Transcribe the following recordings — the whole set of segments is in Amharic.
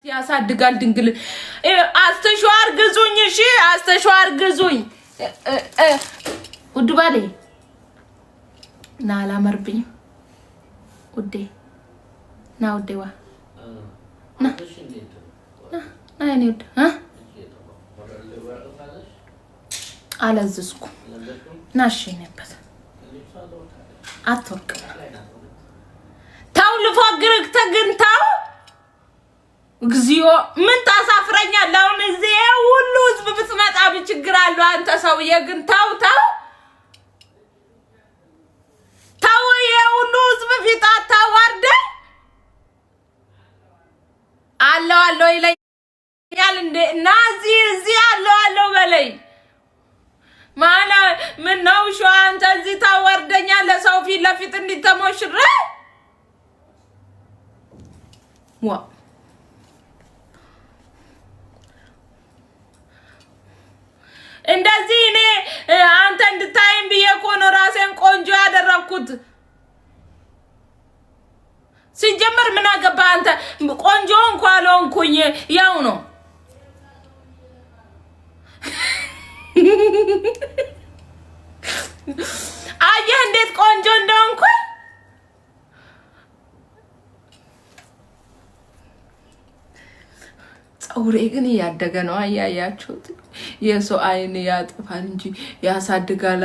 ያሳድጋል ድንግል አስተሽዋር ግዙኝ እሺ አስተሽዋር ግዙኝ ውድ ባሌ ናላ መርብኝ ውዴ ና ውዴዋ ና እኔ ውድ አላዘዝኩ ናሽ ነበር አትወርቅ ታው ልፎግርክ ተግንታው እግዚኦ ምን ታሳፍረኛለህ አሁን እዚህ ሁሉ ህዝብ ብትመጣ ችግር አለው አንተ ሰውዬ ግን ታው የሁሉ ህዝብ ፊት አታዋርደ አለው ይለኛል እንደ ናዚ እዚህ አለው በለኝ ማላ ምን ነው ሾ አንተ እዚህ ታዋርደኛለህ ሰው ፊት ለፊት እንዲተሞሽረ ዋ እንደዚህ እኔ አንተ እንድታይም በየኮኖ ራሴን ቆንጆ ያደረኩት ሲጀመር ምን አገባ አንተ ቆንጆ እንኳን ሆንኩኝ ያው ነው አየህ እንዴት ቆንጆ እንደሆንኩኝ ጸጉሬ ግን ያደገ ነው አያያችሁት የሰው አይን ያጥፋል እንጂ ያሳድጋላ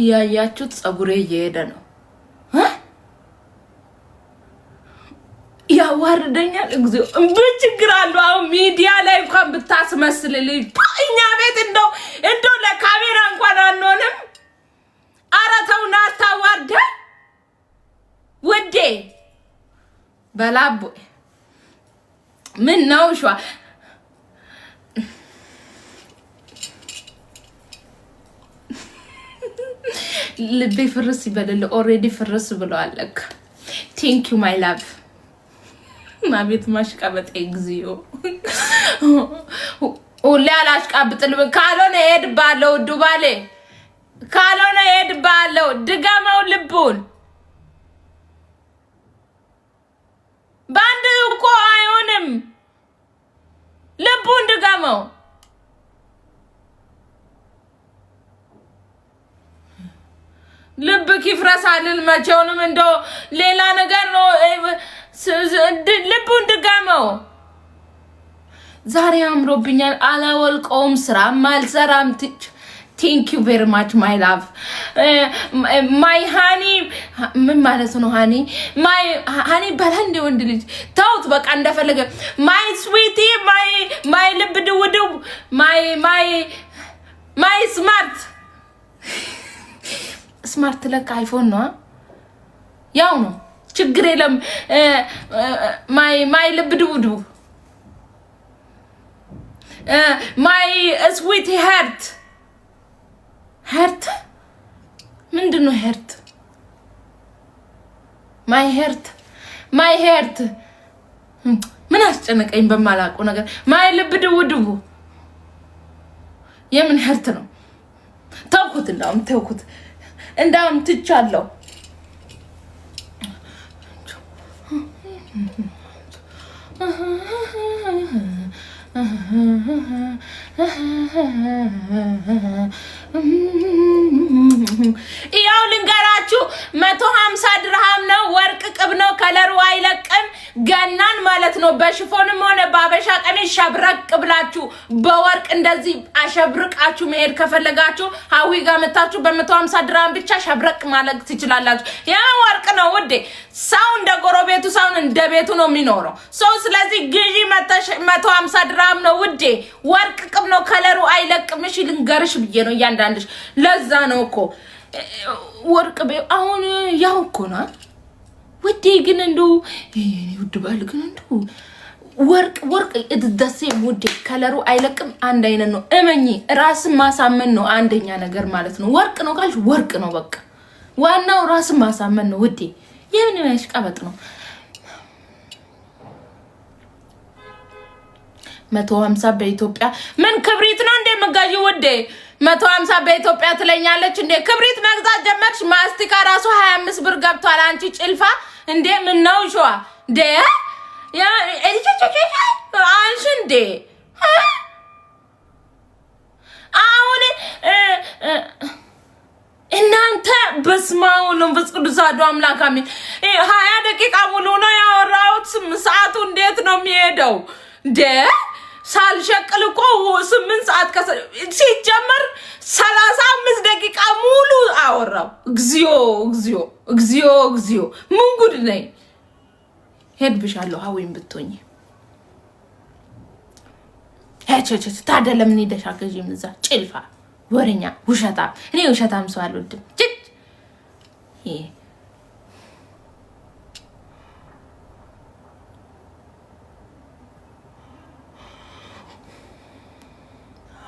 ያያችሁት ጸጉሬ እየሄደ ነው ያዋርደኛል እግዚኦ በችግር አለው አሁን ሚዲያ ላይ እንኳን ብታስመስልልኝ እኛ ቤት እንደው ለካሜራ እንኳን አንሆንም አራተውና ታዋርደ ወዴ በላቦ ምን ነው ሹ ልቤ ፍርስ ይበደል ኦሬዲ ፍርስ ብለዋል ለካ ቴንክ ዩ ማይ ላቭ ማቤት ማሽቃበጥ እግዚኦ ኦላላሽ ቃብጥል ካልሆነ ሄድባለው ዱባሌ ካልሆነ ሄድባለው ድጋማው ልቡን ባንድ እኮ አይሆንም ልቡን ድጋማው ልብ ይፍረሳል መቼውንም እንደው ሌላ ነገር ነው ልቡን ድጋማው ዛሬ አምሮብኛል አላወልቀውም ስራ ማልሰራም thank you very much my love my honey ምን ማለት ነው honey my ባላንዴ ወንድ ልጅ ታውት በቃ እንደፈለገ my sweetie my ልብ ድውድው my smart ለካ አይፎን ነው ያው ነው ችግር የለም my ልብ ድውድው my sweet heart ምንድነው heart my heart ምን አስጨነቀኝ በማላውቀው ነገር my ልብ ድውድው የምን heart ነው ተውኩት እንዳውም ትቻለሁ ያው ልንገራችሁ 150 ድርሃም ነው ወርቅ ቅብ ነው ከለሩ አይለቅም ገናን ማለት ነው በሽፎንም ሆነ ባበሻ ቀሚስ ሸብረቅ ብላችሁ በወርቅ እንደዚህ አሸብርቃችሁ መሄድ ከፈለጋችሁ ሀዊ ጋር መጣችሁ በ150 ድርሃም ብቻ ሸብረቅ ማለት ትችላላችሁ ያ ወርቅ ነው ውዴ ሰው እንደ ጎረቤቱ ሰው እንደ ቤቱ ነው የሚኖረው ሰው ስለዚህ ግዢ 150 ድርሃም ነው ውዴ ወርቅ ቅብ ነው ከለሩ አይለቅም እሺ ልንገርሽ ብዬ ነው ያንዳንድሽ ለዛ ነው እኮ ወርቅ አሁን ያው እኮ ነው ውዴ ግን እንደው ውድ ባል ግን እንደው ወርቅ እድደሴ ውዴ ከለሩ አይለቅም አንድ አይነት ነው እመኚ ራስን ማሳመን ነው አንደኛ ነገር ማለት ነው ወርቅ ነው ካልሽ ወርቅ ነው በቃ ዋናው ራስን ማሳመን ነው ውዴ የምን ያሽቃበጥ ነው 150 በኢትዮጵያ ምን ክብሪት ነው እንደ መጋጂ ወዴ 150 በኢትዮጵያ ትለኛለች እንደ ክብሪት መግዛት ጀመርሽ ማስቲካ ራሱ 25 ብር ገብቷል አንቺ ጭልፋ እንደ ምን ነው ሾዋ ደ እንዴ አሁን እናንተ በስማው ነው በስቅዱስ አሐዱ አምላክ አሜን 20 ደቂቃ ሙሉ ነው ያወራሁት ሰዓቱ እንዴት ነው የሚሄደው እንዴ ሳልሸቅል እኮ 8 ሰዓት ሲጀመር 35 ደቂቃ ሙሉ አወራው እግዚኦ ምን ጉድ ነኝ ሄድብሻለሁ ሀዊን ብትሆኚ ሄቸቸ ታዲያ ለምን ሄደሽ አገዢም እዛ ጭልፋ ወረኛ ውሸታ እኔ ውሸታም ሰው አልወድም ጭጭ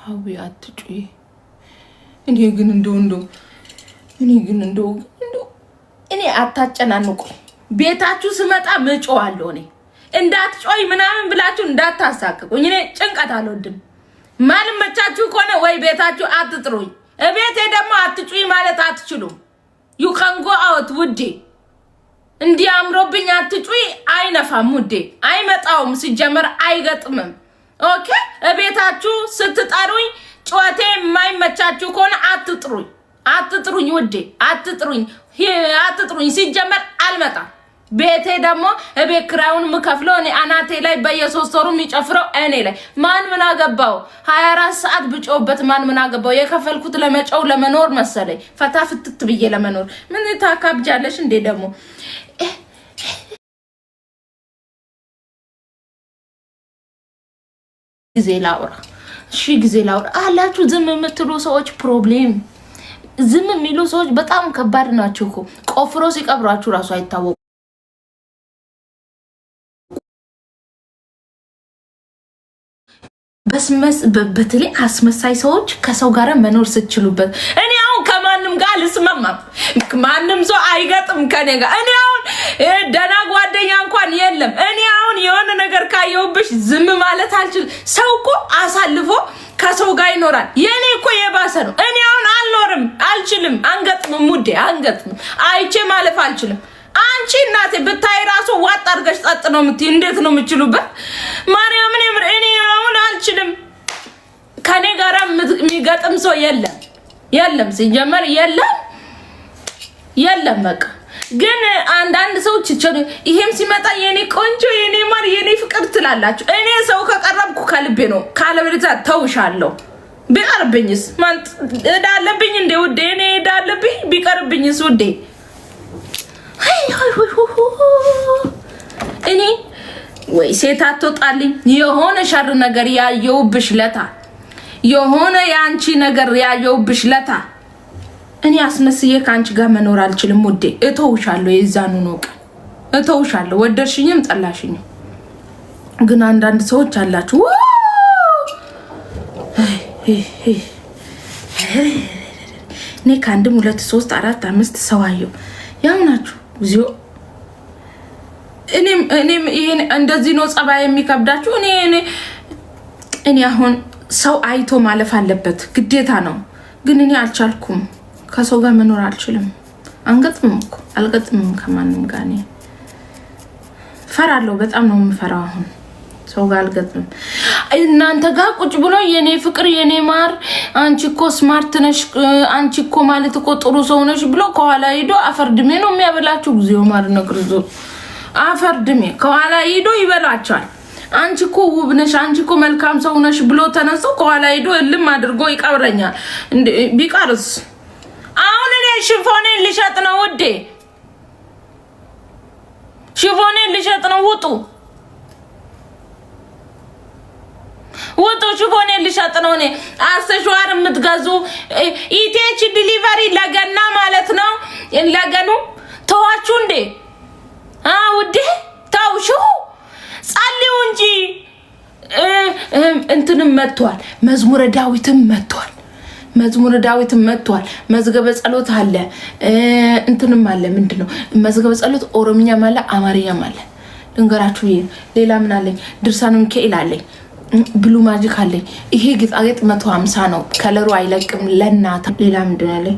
ሀዊ አትጩይ እኔ ግን እንደው እኔ አታጨናንቁ ቤታችሁ ስመጣ መጮዋለሁ እኔ እንዳትጮይ ምናምን ብላችሁ እንዳታሳቅቁኝ እኔ ጭንቀት አልወድም ማንም መቻችሁ ኮነ ወይ ቤታችሁ አትጥሩኝ እቤቴ ደግሞ አትጩይ ማለት አትችሉም you can go out ውዴ እንዲያምሮብኝ አትጩይ አይነፋም ውዴ አይመጣውም ሲጀመር አይገጥምም ኦኬ እቤታችሁ ስትጠሩኝ ጮቴ የማይመቻችሁ ኮነ አትጥሩኝ ውዴ አትጥሩኝ ሲጀመር አልመጣም ቤቴ ደግሞ እቤት ክራዩን ምከፍለው እኔ አናቴ ላይ በየ3 ወሩ የሚጨፍረው እኔ ላይ ማን አገባው 24 ሰዓት ብጮበት ማን አገባው የከፈልኩት ለመጫው ለመኖር መሰለኝ ፈታ ፍትት ብዬ ለመኖር ምን ታካብጃለሽ እንዴ ደግሞ ጊዜ ላውራ አላችሁ ዝም የምትሉ ሰዎች ፕሮብሌም ዝም የሚሉ ሰዎች በጣም ከባድ ናቸው እኮ ቆፍሮ ሲቀብራችሁ ራሱ አይታወቁ በተለይ አስመሳይ ሰዎች ከሰው ጋር መኖር ስትችሉበት እኔ አሁን ከማንም ጋር ልስማማም ማንም ሰው አይገጥም ከኔ ጋር እኔ አሁን ደና ጓደኛ እንኳን የለም እኔ አሁን የሆነ ነገር ካየውብሽ ዝም ማለት አልችል ሰው እኮ አሳልፎ ከሰው ጋር ይኖራል የኔ እኮ የባሰ ነው እኔ አሁን አልኖርም አልችልም አንገጥም ሙዴ አንገጥም አይቼ ማለፍ አልችልም አንቺ እናቴ ብታይ ራሱ ዋጥ አድርገሽ ጸጥ ነው የምትይ እንዴት ነው የምትችሉበት ማርያምን እኔ አሁን አልችልም ከኔ ጋር የሚገጥም ሰው የለም ሲጀመር የለም በቃ ግን አንዳንድ ሰዎች ይሄም ሲመጣ የኔ ቆንጆ የኔ ማር የኔ ፍቅር ትላላችሁ እኔ ሰው ከቀረብኩ ከልቤ ነው ካለበለዛ ተውሻለሁ ቢቀርብኝስ ማን እዳለብኝ እንደ ውዴ እኔ እዳለብኝ ቢቀርብኝስ ውዴ እኔ ወይ ሴት አትወጣልኝ የሆነ ሸር ነገር ያየውብሽ ለታ የሆነ ያንቺ ነገር ያየውብሽ ለታ እኔ አስመስዬ ካንቺ ጋር መኖር አልችልም ውዴ እተውሻለሁ የዛኑ ነው እተውሻለሁ ወደርሽኝም ጠላሽኝም ግን አንዳንድ ሰዎች አላችሁ እኔ ካንድም 2 3 4 5 ሰው አየው ያው ናችሁ ዚዮ እኔም ይሄን እንደዚህ ነው ጸባይ የሚከብዳችሁ እኔ አሁን ሰው አይቶ ማለፍ አለበት ግዴታ ነው ግን እኔ አልቻልኩም ከሰው ጋር መኖር አልችልም አልገጥምም ከማንም ጋር እኔ ፈራለሁ በጣም ነው የምፈራው አሁን ሰው ጋር አልገጥምም እናንተ ጋር ቁጭ ብሎ የኔ ፍቅር የኔ ማር አንቺ እኮ ስማርት ነሽ አንቺ እኮ ማለት እኮ ጥሩ ሰው ነሽ ብሎ ከኋላ ሄዶ አፈርድሜ ነው የሚያበላችሁ እግዚኦ ማር ነግርዞ አፈርድሜ ከኋላ ሄዶ ይበላቻል አንቺ እኮ ውብ ነሽ አንቺ እኮ መልካም ሰው ነሽ ብሎ ተነስቶ ከኋላ ሄዶ እልም አድርጎ ይቀብረኛል ቢቀርስ አሁን እኔ ሽፎኔን ልሸጥ ነው ውዴ ሽፎኔን ልሸጥ ነው ውጡ ሽፎኔን ልሸጥ ነው እኔ አስተሽዋር የምትገዙ ኢቴች ዲሊቨሪ ለገና ማለት ነው ለገኑ ተዋችሁ እንዴ ውዴ ታውሹ ጸልዩ እንጂ እንትንም መጥቷል መዝሙረ ዳዊትም መጥቷል መዝገበ ጸሎት አለ እንትንም አለ ምንድነው መዝገበ ጸሎት ኦሮምኛም አለ አማርኛም አለ ድንገራችሁ ሌላ ምን አለኝ ድርሳኑ ሚካኤል አለኝ ብሉ ማጂክ አለኝ ይሄ ጌጣጌጥ 150 ነው ከለሩ አይለቅም ለናታ ሌላ ምንድነው አለኝ